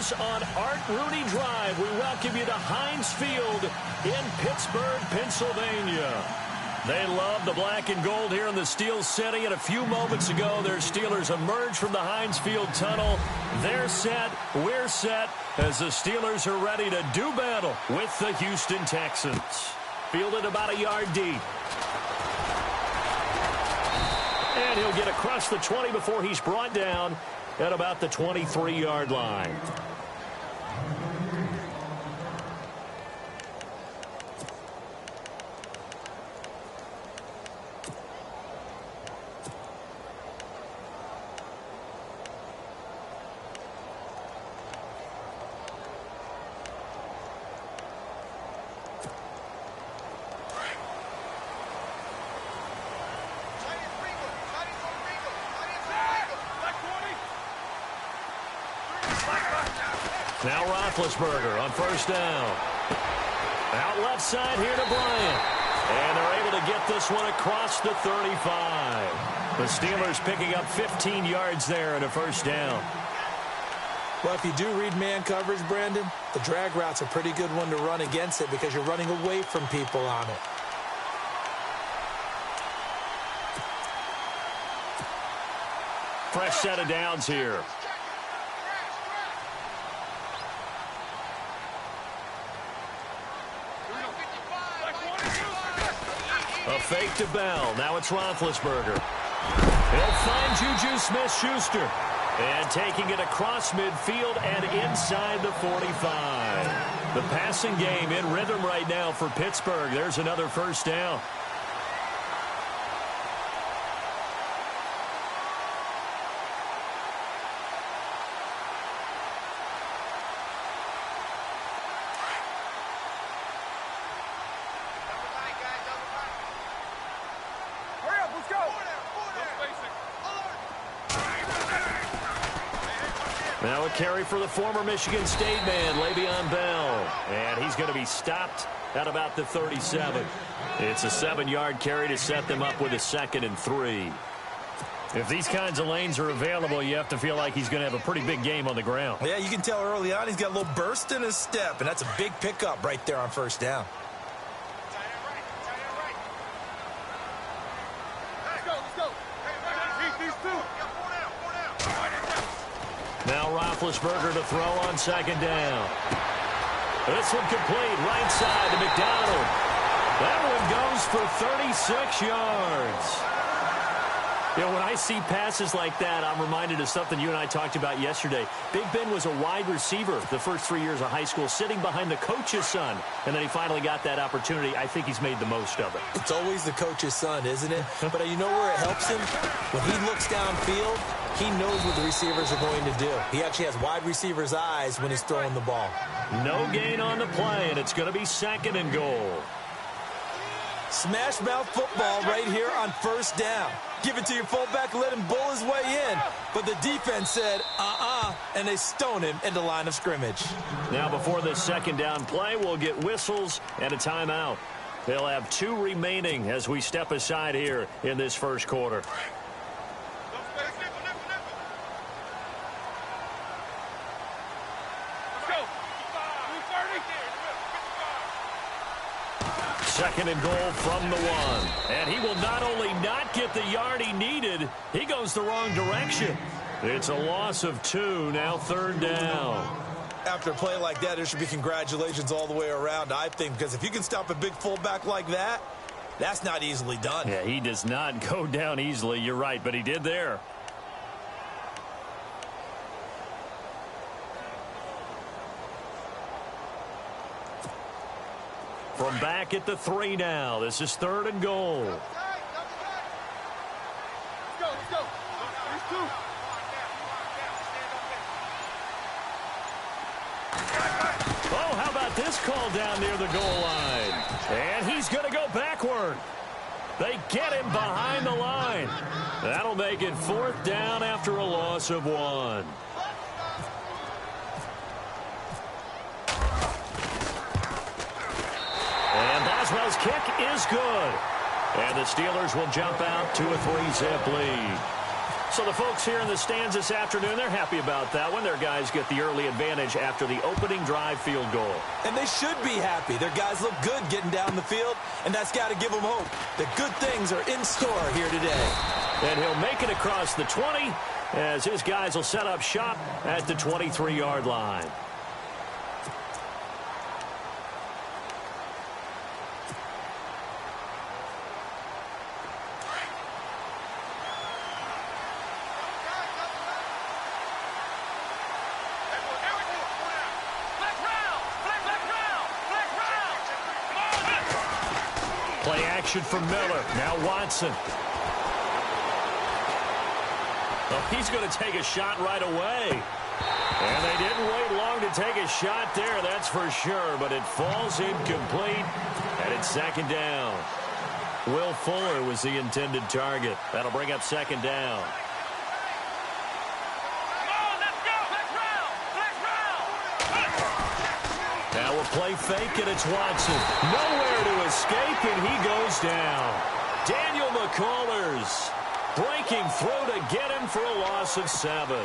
Steelers on Art Rooney Drive. We welcome you to Heinz Field in Pittsburgh, Pennsylvania. They love the black and gold here in the Steel City. And a few moments ago, their Steelers emerged from the Heinz Field tunnel. They're set. We're set as the Steelers are ready to do battle with the Houston Texans. Fielded about a yard deep. And he'll get across the 20 before he's brought down at about the 23-yard line. Now Roethlisberger on first down. Out left side here to Bryant. And they're able to get this one across the 35. The Steelers picking up 15 yards there and a first down. Well, if you do read man coverage, Brandon, the drag route's a pretty good one to run against it because you're running away from people on it. Fresh set of downs here. A fake to Bell. Now it's Roethlisberger. He'll find Juju Smith-Schuster. And taking it across midfield and inside the 45. The passing game in rhythm right now for Pittsburgh. There's another first down. Now a carry for the former Michigan State man, Le'Veon Bell. And he's going to be stopped at about the 37. It's a 7-yard carry to set them up with a 2nd and 3. If these kinds of lanes are available, you have to feel like he's going to have a pretty big game on the ground. Yeah, you can tell early on he's got a little burst in his step, and that's a big pickup right there on first down. Now Roethlisberger to throw on 2nd down. This one complete, right side to McDonald. That one goes for 36 yards. You know, when I see passes like that, I'm reminded of something you and I talked about yesterday. Big Ben was a wide receiver the first 3 years of high school, sitting behind the coach's son. And then he finally got that opportunity. I think he's made the most of it. It's always the coach's son, isn't it? But you know where it helps him? When he looks downfield, he knows what the receivers are going to do. He actually has wide receivers' eyes when he's throwing the ball. No gain on the play, and it's going to be 2nd and goal. Smash mouth football right here on first down. Give it to your fullback, let him bull his way in. But the defense said, and they stone him into line of scrimmage. Now before this 2nd down play, we'll get whistles and a timeout. They'll have 2 remaining as we step aside here in this first quarter. Second and goal from the 1. And he will not only not get the yard he needed, he goes the wrong direction. It's a loss of 2, now 3rd down. After a play like that, there should be congratulations all the way around, I think, because if you can stop a big fullback like that, that's not easily done. Yeah, he does not go down easily, you're right, but he did there. From back at the 3 now. This is 3rd and goal. Let's go. There's 2. Oh, how about this call down near the goal line? And he's going to go backward. They get him behind the line. That'll make it 4th down after a loss of 1. And Boswell's kick is good. And the Steelers will jump out to a 3-zip lead. So the folks here in the stands this afternoon, they're happy about that one. Their guys get the early advantage after the opening drive field goal. And they should be happy. Their guys look good getting down the field, and that's got to give them hope that good things are in store here today. And he'll make it across the 20 as his guys will set up shop at the 23-yard line. Play action from Miller. Now Watson. Well, he's going to take a shot right away. And they didn't wait long to take a shot there, that's for sure. But it falls incomplete, and it's second down. Will Fuller was the intended target. That'll bring up second down. Now a play fake, and it's Watson. Nowhere to escape, and he goes down. Daniel McCullers breaking through to get him for a loss of 7.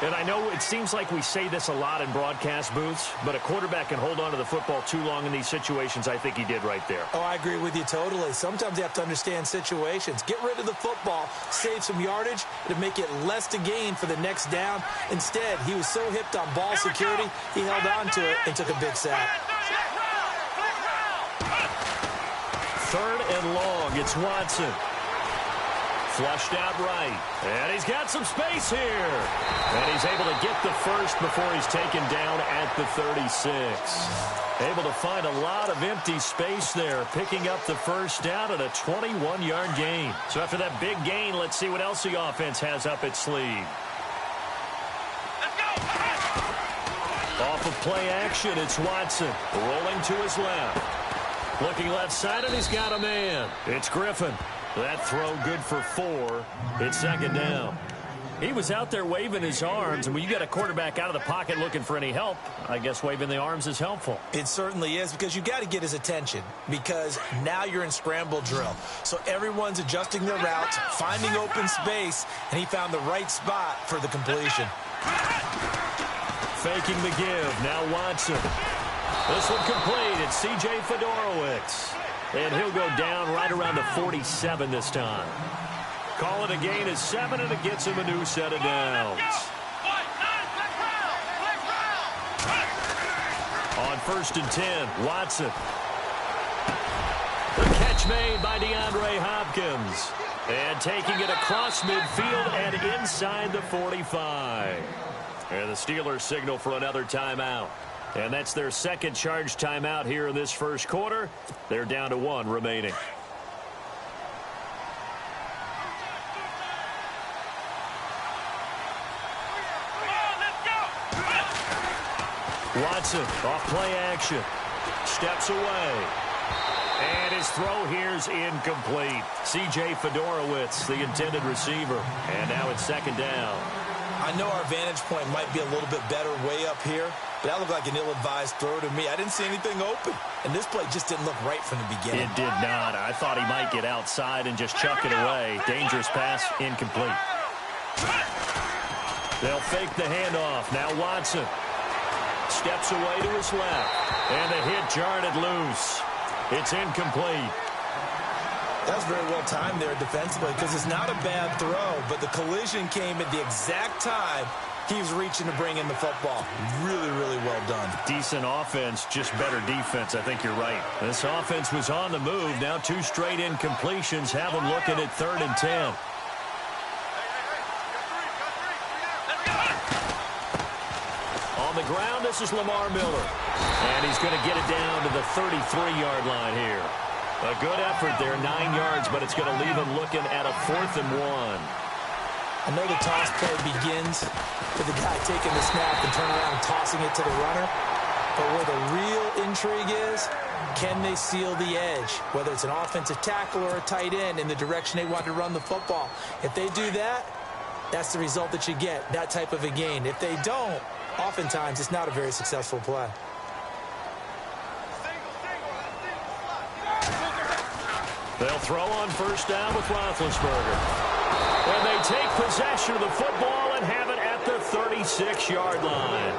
And I know it seems like we say this a lot in broadcast booths, but a quarterback can hold on to the football too long in these situations. I think he did right there. Oh, I agree with you totally. Sometimes you have to understand situations. Get rid of the football, save some yardage to make it less to gain for the next down. Instead, he was so hipped on ball security, he held on to it and took a big sack. Third and long, it's Watson. Flushed out right. And he's got some space here. And he's able to get the first before he's taken down at the 36. Able to find a lot of empty space there, picking up the first down at a 21-yard gain. So after that big gain, let's see what else the offense has up its sleeve. Off of play action, it's Watson. Rolling to his left. Looking left-sided, he's got a man. It's Griffin. That throw good for 4. It's second down. He was out there waving his arms, and when you got a quarterback out of the pocket looking for any help, I guess waving the arms is helpful. It certainly is, because you got to get his attention, because now you're in scramble drill. So everyone's adjusting their routes, finding open space, and he found the right spot for the completion. Faking the give. Now Watson. This one complete. It's C.J. Fedorowicz. And he'll go down right around the 47 this time. Call it a gain of 7, and it gets him a new set of downs. On 1st and 10, Watson. The catch made by DeAndre Hopkins. And taking it across midfield and inside the 45. And the Steelers signal for another timeout. And that's their second charge timeout here in this first quarter. They're down to 1 remaining. Watson off play action. Steps away. And his throw here's incomplete. C.J. Fedorowicz, the intended receiver. And now it's second down. I know our vantage point might be a little bit better way up here, but that looked like an ill-advised throw to me. I didn't see anything open, and this play just didn't look right from the beginning. It did not. I thought he might get outside and just chuck it away. Dangerous pass, incomplete. They'll fake the handoff. Now Watson steps away to his left, and the hit jarred it loose. It's incomplete. That was very well timed there defensively, because it's not a bad throw, but the collision came at the exact time he was reaching to bring in the football. Really, really well done. Decent offense, just better defense. I think you're right. This offense was on the move. Now 2 straight incompletions have them looking at 3rd and 10. On the ground, this is Lamar Miller. And he's going to get it down to the 33-yard line here. A good effort there, 9 yards, but it's going to leave him looking at a 4th and 1. I know the toss play begins with the guy taking the snap and turning around and tossing it to the runner. But where the real intrigue is, can they seal the edge? Whether it's an offensive tackle or a tight end in the direction they want to run the football. If they do that, that's the result that you get, that type of a gain. If they don't, oftentimes it's not a very successful play. They'll throw on 1st down with Roethlisberger. And they take possession of the football and have it at the 36-yard line.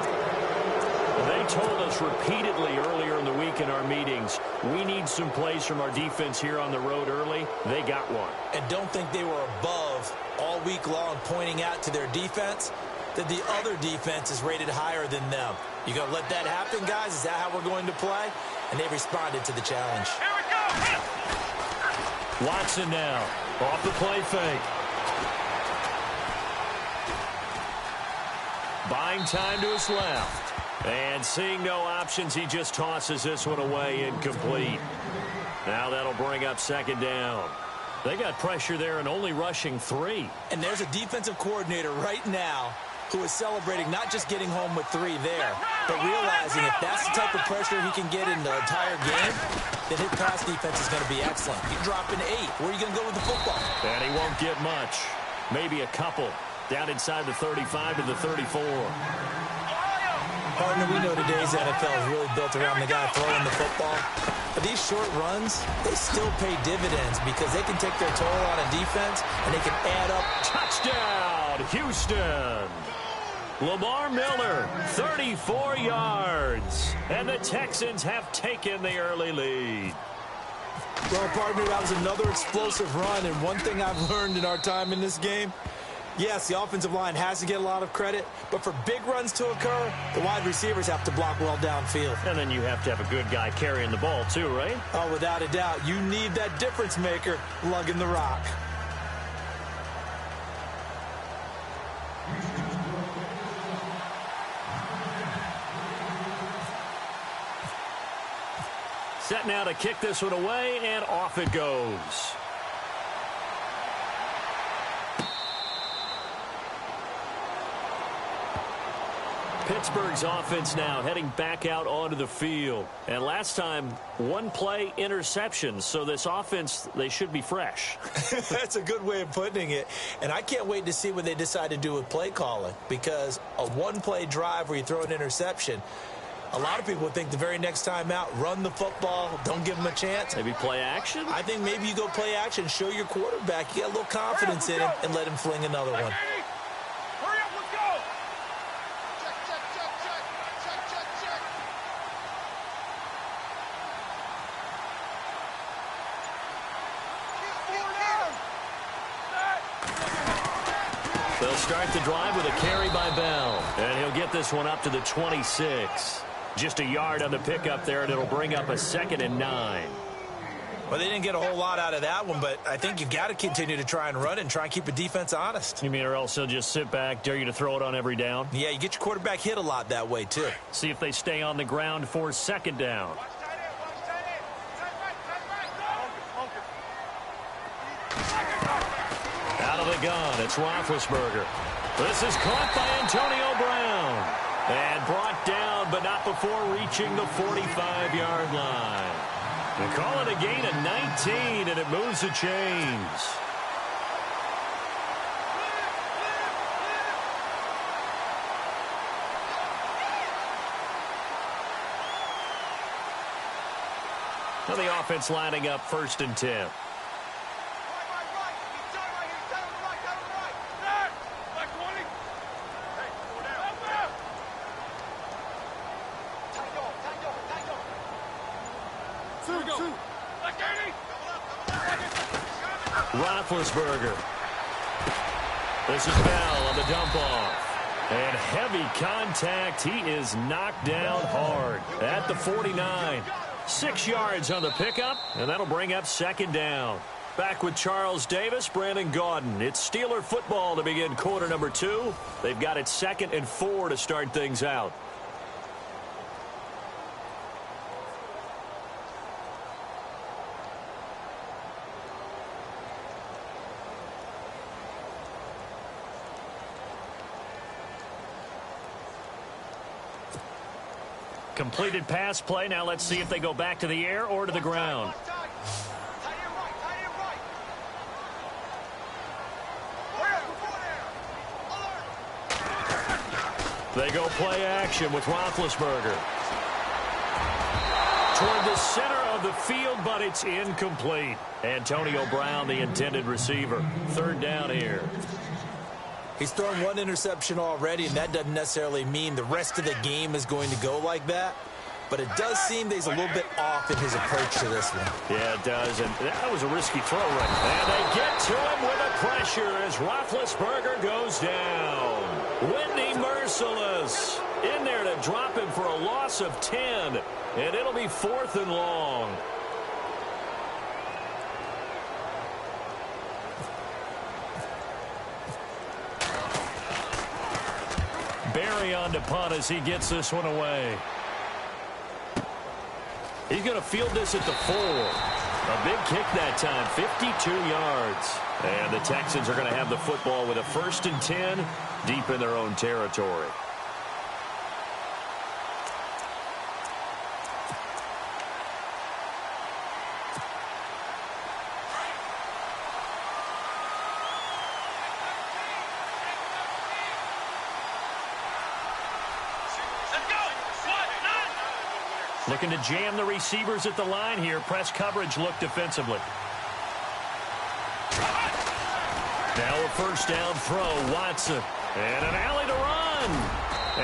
They told us repeatedly earlier in the week in our meetings, we need some plays from our defense here on the road early. They got one. And don't think they were above all week long pointing out to their defense that the other defense is rated higher than them. You going to let that happen, guys? Is that how we're going to play? And they responded to the challenge. Here we go. Watson now off the play fake. Buying time to his left. And seeing no options, he just tosses this one away incomplete. Now that'll bring up second down. They got pressure there and only rushing 3. And there's a defensive coordinator right now who is celebrating not just getting home with 3 there, but realizing if that's the type of pressure he can get in the entire game, then his pass defense is going to be excellent. You're dropping 8. Where are you going to go with the football? And he won't get much. Maybe a couple. Down inside the 35 to the 34. Partner, we know today's NFL is really built around the guy throwing the football. But these short runs, they still pay dividends because they can take their toll on a defense and they can add up. Touchdown, Houston. Lamar Miller, 34 yards. And the Texans have taken the early lead. Well, partner, that was another explosive run. And one thing I've learned in our time in this game, yes, the offensive line has to get a lot of credit, but for big runs to occur, the wide receivers have to block well downfield. And then you have to have a good guy carrying the ball too, right? Oh, without a doubt. You need that difference maker lugging the rock. Set now to kick this one away, and off it goes. Pittsburgh's offense now heading back out onto the field. And last time, one play interception. So this offense, they should be fresh. That's a good way of putting it. And I can't wait to see what they decide to do with play calling. Because a one-play drive where you throw an interception, a lot of people would think the very next time out, run the football, don't give them a chance. Maybe play action? I think maybe you go play action, show your quarterback you got a little confidence in him, and let him fling another one. Hurry up, let's go. Check. They'll start the drive with a carry by Bell. And he'll get this one up to the 26. Just a yard on the pickup there, and it'll bring up a 2nd and 9. Well, they didn't get a whole lot out of that one, but I think you've got to continue to try and run it and try and keep the defense honest. You mean or else they'll just sit back, dare you to throw it on every down? Yeah, you get your quarterback hit a lot that way, too. See if they stay on the ground for 2nd down. Out of the gun, it's Roethlisberger. This is caught by Antonio Brown. And brought down, but not before reaching the 45-yard line. They call it a gain of 19, and it moves the chains. Now the offense lining up 1st and 10. Roethlisberger. This is Bell on the dump off. And heavy contact. He is knocked down hard at the 49. 6 yards on the pickup, and that'll bring up 2nd down. Back with Charles Davis, Brandon Gaudin. It's Steeler football to begin quarter number 2. They've got it 2nd and 4 to start things out. Completed pass play. Now let's see if they go back to the air or to the ground. They go play action with Roethlisberger. toward the center of the field, but it's incomplete. Antonio Brown, the intended receiver. Third down here. He's thrown one interception already, and that doesn't necessarily mean the rest of the game is going to go like that. But it does seem that he's a little bit off in his approach to this one. Yeah, it does, and that was a risky throw right there. And they get to him with the pressure as Roethlisberger goes down. Whitney merciless in there to drop him for a loss of 10, and it'll be 4th and long. Barry on to punt as he gets this one away. He's going to field this at the 4. A big kick that time, 52 yards. And the Texans are going to have the football with a 1st and 10 deep in their own territory. Looking to jam the receivers at the line here. Press coverage look defensively. Now a 1st down throw. Watson. And an alley to run.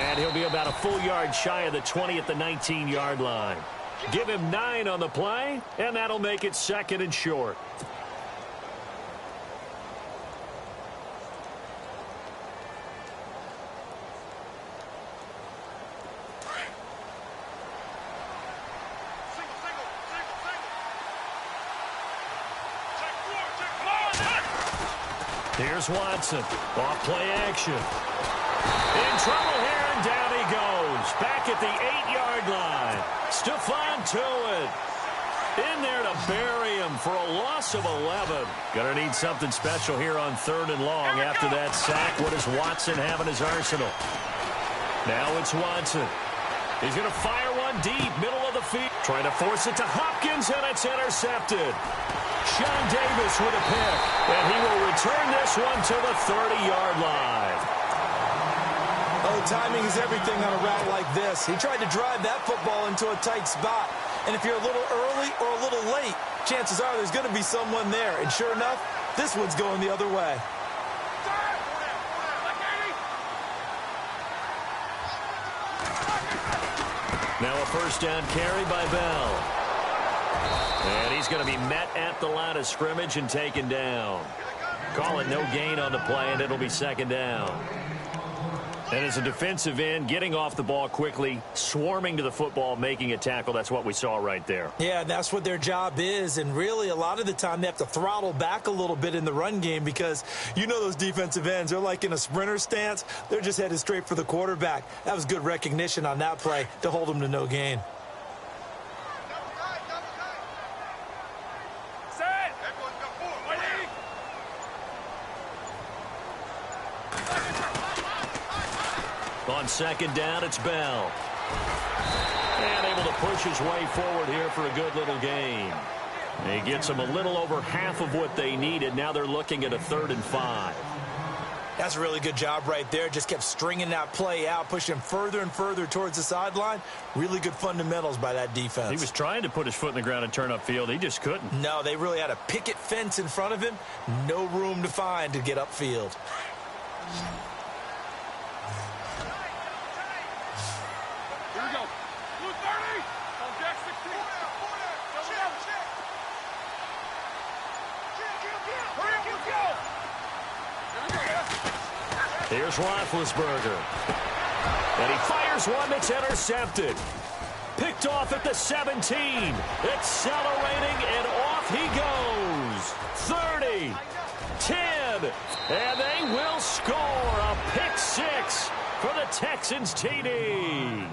And he'll be about a full yard shy of the 20 at the 19-yard line. Give him 9 on the play, and that'll make it 2nd and short. Here's Watson. Off play action. In trouble here, and down he goes. Back at the 8-yard line. Stephon Tuitt in there to bury him for a loss of 11. Gonna need something special here on 3rd and long after that sack. What does Watson have in his arsenal? Now it's Watson. He's gonna fire one deep, middle of the field. Trying to force it to Hopkins, and it's intercepted. Sean Davis with a pick, and he will return this one to the 30-yard line. Oh, timing is everything on a route like this. He tried to drive that football into a tight spot. And if you're a little early or a little late, chances are there's going to be someone there. And sure enough, this one's going the other way. Now a 1st down carry by Bell. And he's going to be met at the line of scrimmage and taken down. Call it no gain on the play, and it'll be 2nd down. And as a defensive end, getting off the ball quickly, swarming to the football, making a tackle, that's what we saw right there. Yeah, that's what their job is. And really, a lot of the time, they have to throttle back a little bit in the run game because you know those defensive ends, they're like in a sprinter stance. They're just headed straight for the quarterback. That was good recognition on that play to hold them to no gain. On 2nd down, it's Bell. And able to push his way forward here for a good little gain. He gets them a little over half of what they needed. Now they're looking at a 3rd and 5. That's a really good job right there. Just kept stringing that play out, pushing further and further towards the sideline. Really good fundamentals by that defense. He was trying to put his foot in the ground and turn upfield. He just couldn't. No, they really had a picket fence in front of him. No room to find to get upfield. Here we go. Blue 30 on deck 16. Hurry up, let's go. Here's Roethlisberger. And he fires one that's intercepted. Picked off at the 17. Accelerating, and off he goes. 30, 10, and they will score a pick 6 for the Texans TD.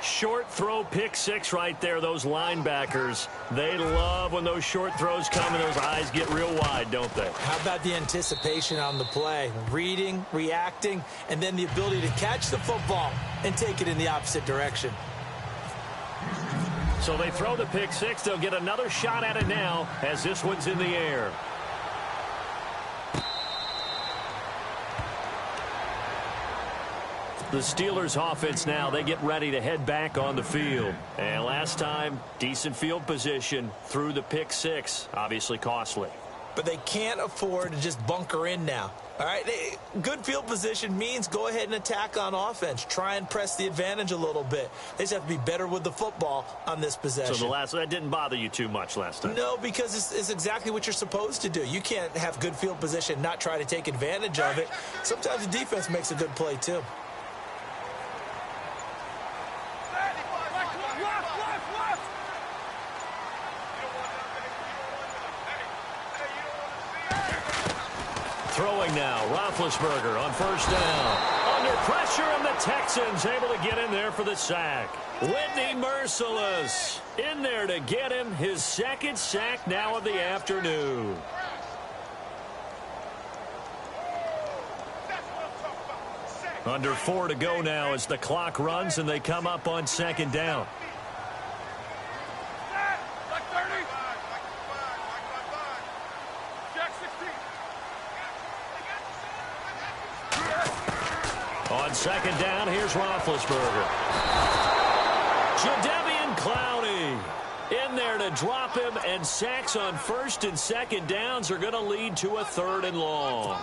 Short throw pick 6 right there. Those linebackers, they love when those short throws come and those eyes get real wide, don't they? How about the anticipation on the play? Reading, reacting, and then the ability to catch the football and take it in the opposite direction. So they throw the pick 6. They'll get another shot at it now as this one's in the air. The Steelers offense now, they get ready to head back on the field. And last time, decent field position through the pick six. Obviously costly. But they can't afford to just bunker in now. All right, good field position means go ahead and attack on offense. Try and press the advantage a little bit. They just have to be better with the football on this possession. So that didn't bother you too much last time? No, because it's exactly what you're supposed to do. You can't have good field position, not try to take advantage of it. Sometimes the defense makes a good play, too. Throwing now, Roethlisberger on first down. Under pressure, and the Texans able to get in there for the sack. Whitney Merciless in there to get him his second sack now of the afternoon. Under 4 to go now as the clock runs and they come up on second down. On second down, here's Roethlisberger. Jadeveon Clowney in there to drop him, and sacks on first and second downs are going to lead to a 3rd and long.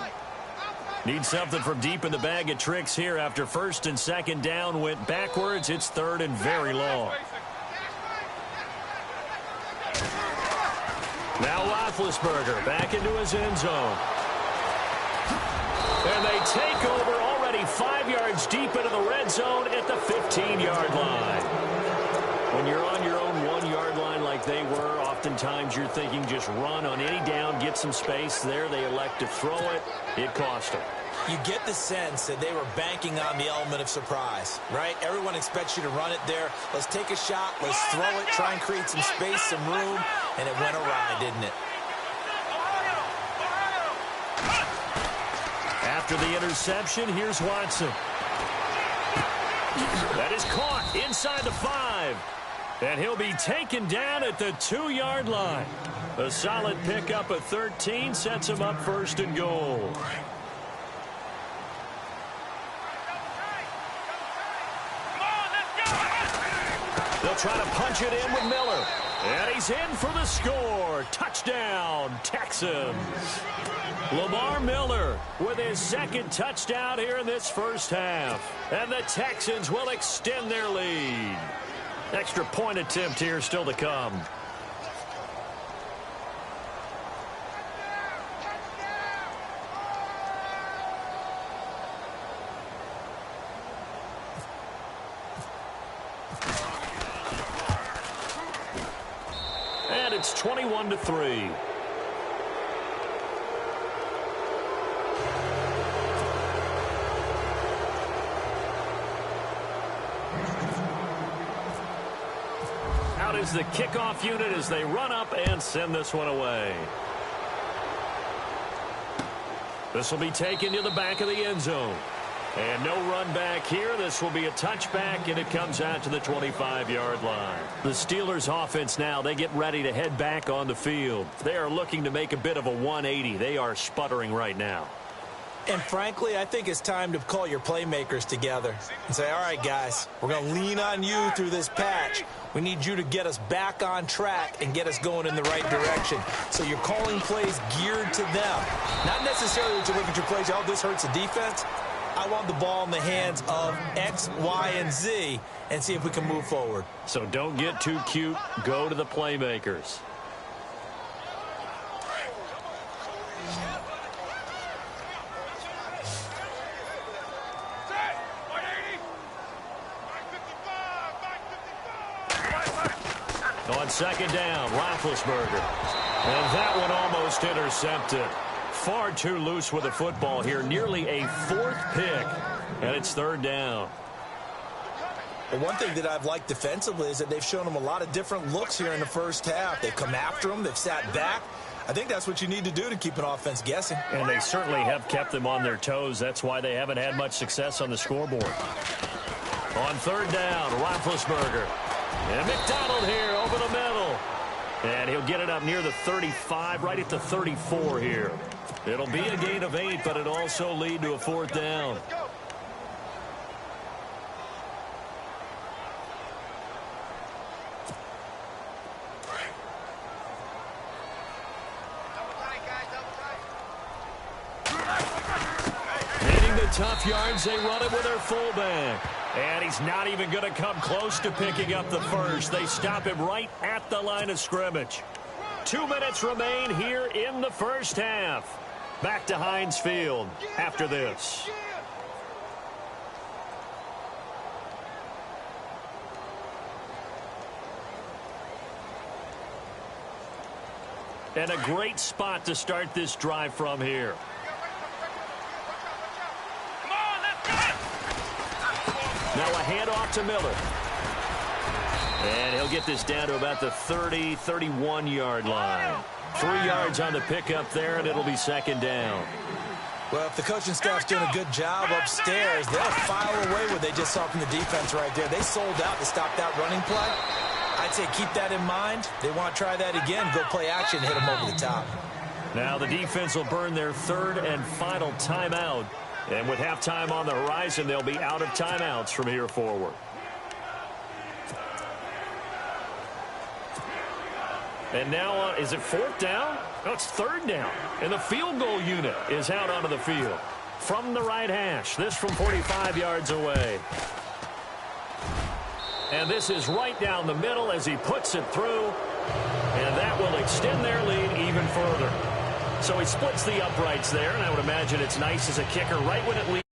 Need something from deep in the bag of tricks here after first and second down went backwards. It's 3rd and very long. Now Roethlisberger back into his end zone. And they take over already 5 yards deep into the red zone at the 15-yard line. When you're on your own 1-yard line like they were, oftentimes you're thinking just run on any down, get some space. There they elect to throw it. It cost them. You get the sense that they were banking on the element of surprise, right? Everyone expects you to run it there. Let's take a shot. Let's throw it. Try and create some space, some room. And it went awry, didn't it? After the interception, here's Watson. That is caught inside the 5. And he'll be taken down at the 2-yard line. A solid pickup of 13 sets him up 1st and goal. They'll try to punch it in with Miller. And he's in for the score. Touchdown, Texans. Lamar Miller with his second touchdown here in this first half. And the Texans will extend their lead. Extra point attempt here still to come. And it's 21-3. Out is the kickoff unit as they run up and send this one away. This will be taken to the back of the end zone. And no run back here. This will be a touchback, and it comes out to the 25-yard line. The Steelers offense now, they get ready to head back on the field. They are looking to make a bit of a 180. They are sputtering right now. And frankly, I think it's time to call your playmakers together and say, all right, guys, we're going to lean on you through this patch. We need you to get us back on track and get us going in the right direction. So you're calling plays geared to them. Not necessarily that you look at your plays, oh, this hurts the defense. I want the ball in the hands of X, Y, and Z and see if we can move forward. So don't get too cute. Go to the playmakers. On second down, Roethlisberger. And that one almost intercepted. Far too loose with the football here. Nearly a 4th pick. And it's 3rd down. Well, one thing that I've liked defensively is that they've shown them a lot of different looks here in the first half. They've come after them. They've sat back. I think that's what you need to do to keep an offense guessing. And they certainly have kept them on their toes. That's why they haven't had much success on the scoreboard. On 3rd down, Roethlisberger. And McDonald here over the middle. And he'll get it up near the 35, right at the 34 here. It'll be a gain of 8, but it'll also lead to a 4th down. tough yards, they run it with their fullback. And he's not even going to come close to picking up the first. They stop him right at the line of scrimmage. 2 minutes remain here in the first half. Back to Heinz Field after this. And a great spot to start this drive from here. Now a handoff to Miller. And he'll get this down to about the 30, 31-yard line. 3 yards on the pickup there, and it'll be second down. Well, if the coaching staff's doing a good job upstairs, they'll file away what they just saw from the defense right there. They sold out to stop that running play. I'd say keep that in mind. They want to try that again, go play action, hit them over the top. Now the defense will burn their third and final timeout. And with halftime on the horizon, they'll be out of timeouts from here forward. And now, is it fourth down? No, it's third down. And the field goal unit is out onto the field. From the right hash, this from 45 yards away. And this is right down the middle as he puts it through. And that will extend their lead even further. So he splits the uprights there, and I would imagine it's nice as a kicker right when it leads.